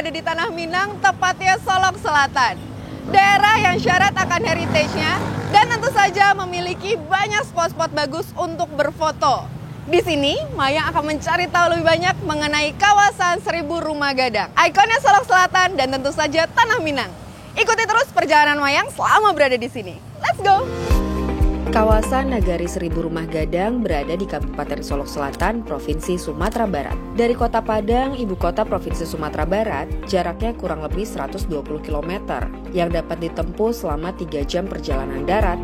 berada di Tanah Minang, tepatnya Solok Selatan. Daerah yang syarat akan heritage-nya dan tentu saja memiliki banyak spot-spot bagus untuk berfoto. Di sini, Maya akan mencari tahu lebih banyak mengenai kawasan 1000 Rumah Gadang, ikonnya Solok Selatan dan tentu saja Tanah Minang. Ikuti terus perjalanan Mayang selama berada di sini. Let's go! Kawasan Nagari 1000 Rumah Gadang berada di Kabupaten Solok Selatan, Provinsi Sumatera Barat. Dari Kota Padang, ibu kota Provinsi Sumatera Barat, jaraknya kurang lebih 120 km yang dapat ditempuh selama 3 jam perjalanan darat.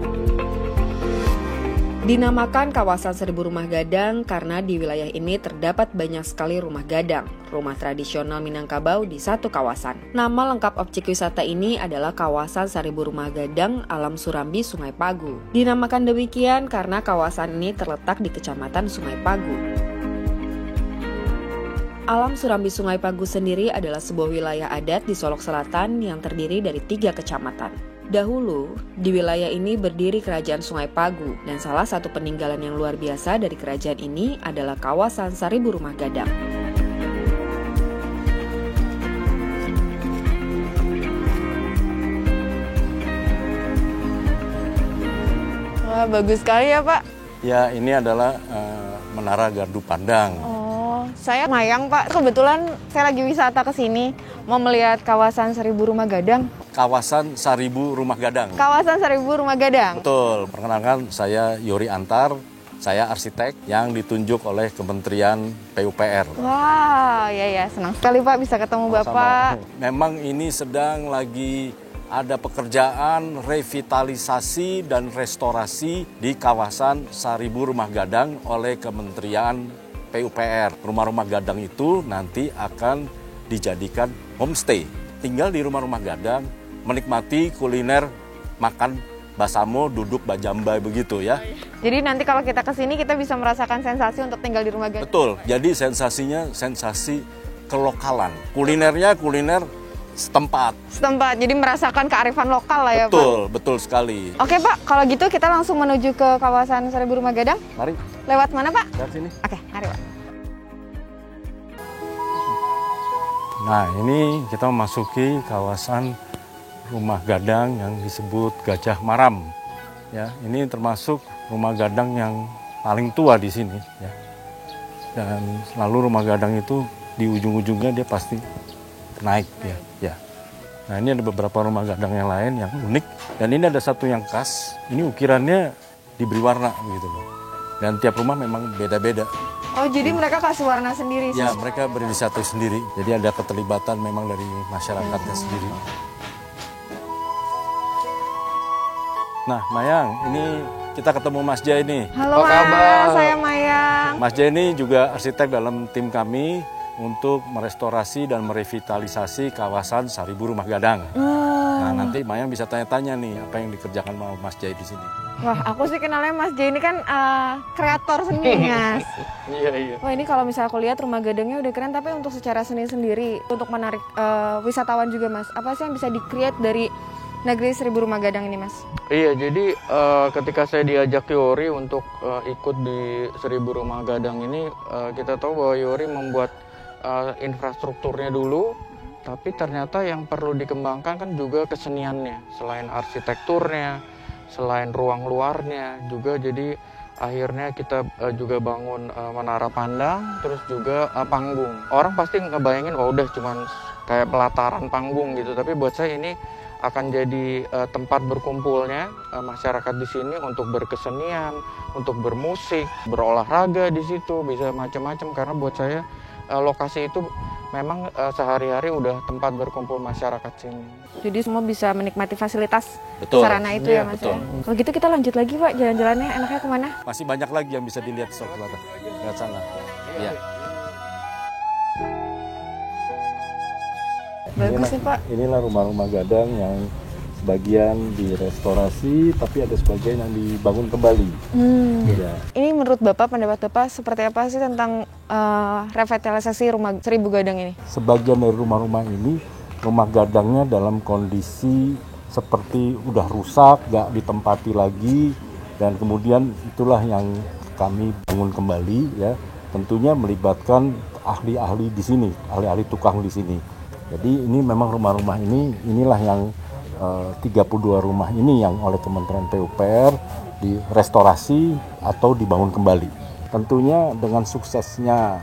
Dinamakan kawasan 1000 Rumah Gadang karena di wilayah ini terdapat banyak sekali rumah gadang, rumah tradisional Minangkabau di satu kawasan. Nama lengkap objek wisata ini adalah kawasan 1000 Rumah Gadang Alam Surambi Sungai Pagu. Dinamakan demikian karena kawasan ini terletak di Kecamatan Sungai Pagu. Alam Surambi Sungai Pagu sendiri adalah sebuah wilayah adat di Solok Selatan yang terdiri dari 3 kecamatan. Dahulu, di wilayah ini berdiri Kerajaan Sungai Pagu, dan salah satu peninggalan yang luar biasa dari kerajaan ini adalah kawasan 1000 Rumah Gadang. Wah, bagus sekali ya, Pak. Ya, ini adalah Menara Gardu Pandang. Saya Mayang, Pak. Kebetulan saya lagi wisata ke sini, mau melihat kawasan 1000 Rumah Gadang. Kawasan 1000 Rumah Gadang. Kawasan 1000 Rumah Gadang. Betul. Perkenalkan, saya Yori Antar. Saya arsitek yang ditunjuk oleh Kementerian PUPR. Wah, ya senang sekali Pak bisa ketemu Bapak. Memang ini sedang lagi ada pekerjaan revitalisasi dan restorasi di kawasan 1000 Rumah Gadang oleh Kementerian PUPR. Rumah-rumah gadang itu nanti akan dijadikan homestay. Tinggal di rumah-rumah gadang, menikmati kuliner, makan basamo, duduk bajambai begitu ya. Jadi nanti kalau kita kesini kita bisa merasakan sensasi untuk tinggal di rumah gadang. Betul, jadi sensasinya sensasi kelokalan. Kulinernya kuliner setempat. Setempat, jadi merasakan kearifan lokal lah ya betul, Pak. Betul sekali. Oke Pak, kalau gitu kita langsung menuju ke kawasan 1000 Rumah Gadang. Mari. Lewat mana Pak? Lewat sini. Oke, mari Pak. Nah, ini kita memasuki kawasan rumah gadang yang disebut Gajah Maram. Ya, ini termasuk rumah gadang yang paling tua di sini. Ya. Dan selalu rumah gadang itu di ujung-ujungnya dia pasti naik ya. Ya. Nah, ini ada beberapa rumah gadang yang lain yang unik. Dan ini ada satu yang khas. Ini ukirannya diberi warna begitu loh. Dan tiap rumah memang beda-beda. Oh, jadi mereka kasih warna sendiri? Ya, mereka berinisiatif sendiri. Jadi ada keterlibatan memang dari masyarakatnya sendiri. Nah, Mayang, ini kita ketemu Mas Jai nih. Halo Mas, saya Mayang. Mas Jai ini juga arsitek dalam tim kami untuk merestorasi dan merevitalisasi kawasan 1000 Rumah Gadang. Nah, nanti Mayang bisa tanya-tanya nih apa yang dikerjakan sama Mas Jai di sini. Wah, aku sih kenalnya Mas Jai ini kan kreator seni, Mas. Iya. Wah, ini kalau misalnya aku lihat rumah gadangnya udah keren, tapi untuk secara seni sendiri, untuk menarik wisatawan juga, Mas. Apa sih yang bisa di-create dari Negeri 1000 Rumah Gadang ini, Mas? Iya, jadi ketika saya diajak Yori untuk ikut di 1000 Rumah Gadang ini, kita tahu bahwa Yori membuat infrastrukturnya dulu, tapi ternyata yang perlu dikembangkan kan juga keseniannya, selain arsitekturnya, selain ruang luarnya juga. Jadi akhirnya kita juga bangun menara pandang, terus juga panggung. Orang pasti ngebayangin, oh udah cuman kayak pelataran panggung gitu, tapi buat saya ini akan jadi tempat berkumpulnya masyarakat di sini untuk berkesenian, untuk bermusik, berolahraga di situ, bisa macam-macam. Karena buat saya lokasi itu memang sehari-hari udah tempat berkumpul masyarakat sini. Jadi semua bisa menikmati fasilitas Betul. sarana itu ya Mas. Betul. Kalau gitu kita lanjut lagi Pak, jalan-jalannya enaknya kemana? Masih banyak lagi yang bisa dilihat di Selatan. Lihat sana. Iya. Bagus sih Pak. Inilah rumah-rumah gadang yang sebagian direstorasi, tapi ada sebagian yang dibangun kembali. Ya. Ini menurut Bapak, pendapat Bapak seperti apa sih tentang revitalisasi rumah 1000 gadang ini? Sebagian dari rumah-rumah ini, rumah gadangnya dalam kondisi seperti udah rusak, gak ditempati lagi, dan kemudian itulah yang kami bangun kembali ya. Tentunya melibatkan ahli-ahli di sini, ahli-ahli tukang di sini. Jadi ini memang rumah-rumah inilah yang 32 rumah ini yang oleh Kementerian PUPR direstorasi atau dibangun kembali. Tentunya dengan suksesnya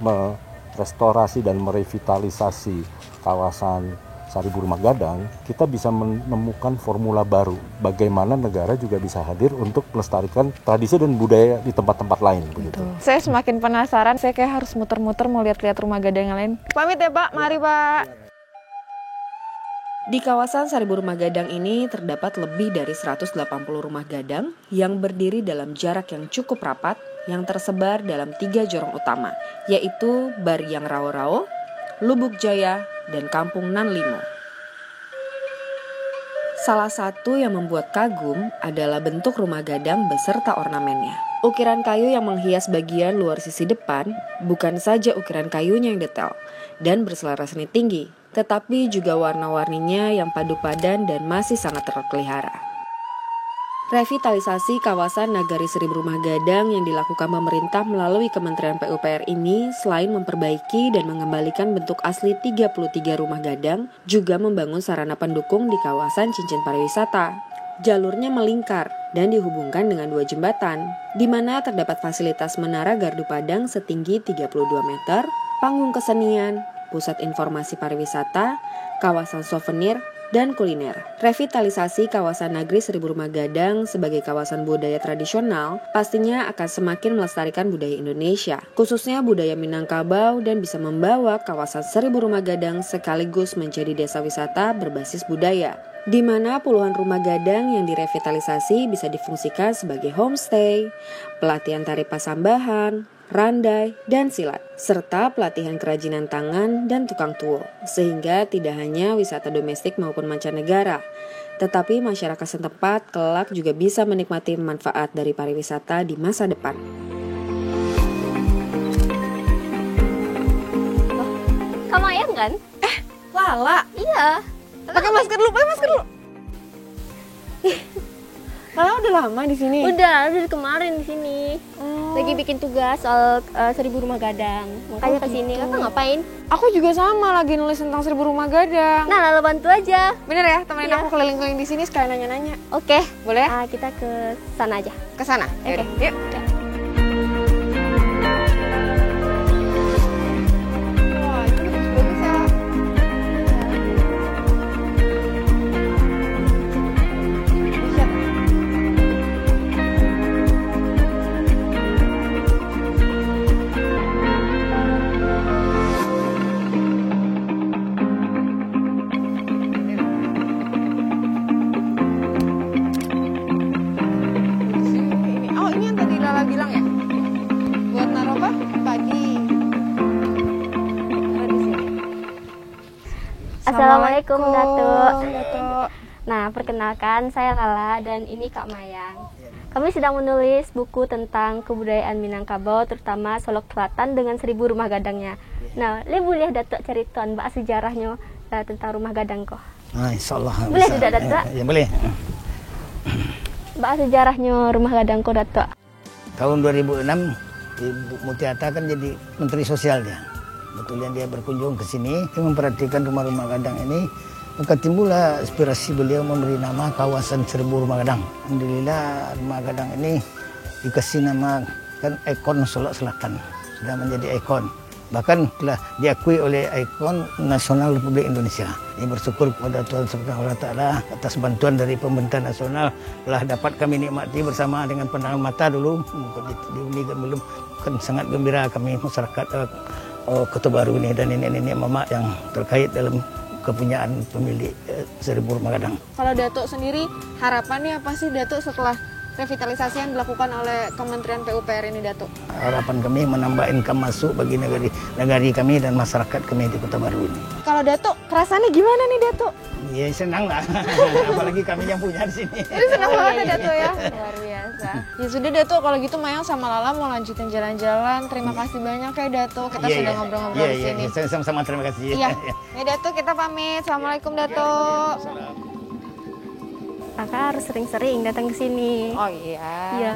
merestorasi dan merevitalisasi kawasan Seribu Rumah Gadang, kita bisa menemukan formula baru bagaimana negara juga bisa hadir untuk melestarikan tradisi dan budaya di tempat-tempat lain. Begitu. Saya semakin penasaran, saya kayak harus muter-muter mau lihat-lihat rumah gadang yang lain. Pamit ya Pak, mari Pak. Di kawasan Seribu Rumah Gadang ini terdapat lebih dari 180 rumah gadang yang berdiri dalam jarak yang cukup rapat yang tersebar dalam 3 jorong utama, yaitu Bariang Rao-Rao, Lubuk Jaya, dan Kampung Nan Limo. Salah satu yang membuat kagum adalah bentuk rumah gadang beserta ornamennya. Ukiran kayu yang menghias bagian luar sisi depan bukan saja ukiran kayunya yang detail dan berselera seni tinggi, tetapi juga warna-warninya yang padu padan dan masih sangat terpelihara. Revitalisasi kawasan Nagari Seribu Rumah Gadang yang dilakukan pemerintah melalui Kementerian PUPR ini selain memperbaiki dan mengembalikan bentuk asli 33 rumah gadang, juga membangun sarana pendukung di kawasan cincin pariwisata. Jalurnya melingkar dan dihubungkan dengan 2 jembatan, di mana terdapat fasilitas menara gardu padang setinggi 32 meter, panggung kesenian, pusat informasi pariwisata, kawasan souvenir, dan kuliner. Revitalisasi kawasan Nagri Seribu Rumah Gadang sebagai kawasan budaya tradisional pastinya akan semakin melestarikan budaya Indonesia, khususnya budaya Minangkabau, dan bisa membawa kawasan Seribu Rumah Gadang sekaligus menjadi desa wisata berbasis budaya, di mana puluhan rumah gadang yang direvitalisasi bisa difungsikan sebagai homestay, pelatihan tari pasambahan, randai, dan silat, serta pelatihan kerajinan tangan dan tukang tuwo, sehingga tidak hanya wisata domestik maupun mancanegara, tetapi masyarakat setempat kelak juga bisa menikmati manfaat dari pariwisata di masa depan. Kamu ayam kan? Lala, Iya. pakai masker dulu, Lala udah lama di sini. Udah dari kemarin di sini. Lagi bikin tugas soal 1000 rumah gadang. Makanya ke sini. Kakak ngapain? Aku juga sama, lagi nulis tentang 1000 rumah gadang. Nah, Lala bantu aja. Bener ya, temenin Iya. aku keliling-keliling di sini sekalian nanya-nanya. Oke. Boleh? Kita ke sana aja. Ke sana. Oke. Yaudah, yuk. Wah, ini bagus ya. Oh, ini yang tadi Lala bilang ya? Buat naruh apa? Padi. Taruh di sini. Assalamualaikum, Datuk. Datuk. Nah, perkenalkan saya Lala dan ini Kak Mayang. Kami sedang menulis buku tentang kebudayaan Minangkabau, terutama Solok Selatan dengan 1000 rumah gadangnya. Nah, boleh Datuk ceritakan mbak sejarahnya tentang rumah gadang kok? Insyaallah. Boleh tidak, Datuk? Ya, boleh. Mbak sejarahnya rumah gadang kok, Datuk? Tahun 2006 Ibu Mutiata kan jadi Menteri Sosial dia. Kebetulan dia berkunjung ke sini, dia memperhatikan rumah-rumah gadang ini. Maka timbullah inspirasi beliau memberi nama kawasan 1000 rumah gadang. Alhamdulillah rumah gadang ini dikasih nama kan ikon Solok Selatan. Sudah menjadi ikon. Bahkan telah diakui oleh ikon nasional Republik Indonesia. Ini bersyukur kepada Tuhan Subhanahu wa Ta'ala atas bantuan dari pemerintah nasional telah dapat kami nikmati bersama dengan pandangan mata dulu. Di Uni kan belum, kan sangat gembira kami masyarakat Kota Baru ini dan nenek-nenek mama yang terkait dalam kepunyaan pemilik 1000 rumah gadang. Kalau Datuk sendiri, harapannya apa sih Datuk setelah revitalisasi yang dilakukan oleh Kementerian PUPR ini, Datuk? Harapan kami menambah income masuk bagi negari kami dan masyarakat kami di Kota Baru ini. Kalau Datuk, perasaannya gimana nih Datuk? Ya senang lah, apalagi kami yang punya di sini. Jadi senang banget ya Datuk ya? Luar biasa. Ya sudah Datuk, kalau gitu Mayang sama Lala mau lanjutin jalan-jalan. Terima kasih banyak ya Datuk, kita sudah ngobrol-ngobrol di sini. Iya, sama-sama terima kasih. Iya, ya Datuk kita pamit. Assalamualaikum Datuk. Kakak harus sering-sering datang ke sini. Oh iya. Iya.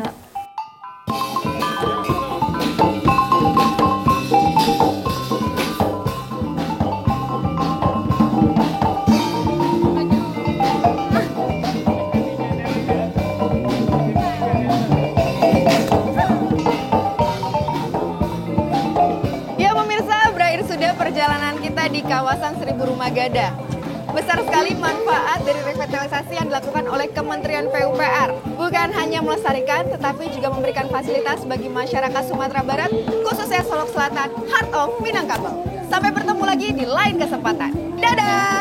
Gadang. Besar sekali manfaat dari revitalisasi yang dilakukan oleh Kementerian PUPR. Bukan hanya melestarikan, tetapi juga memberikan fasilitas bagi masyarakat Sumatera Barat, khususnya Solok Selatan, Heart of Minangkabau. Sampai bertemu lagi di lain kesempatan. Dadah!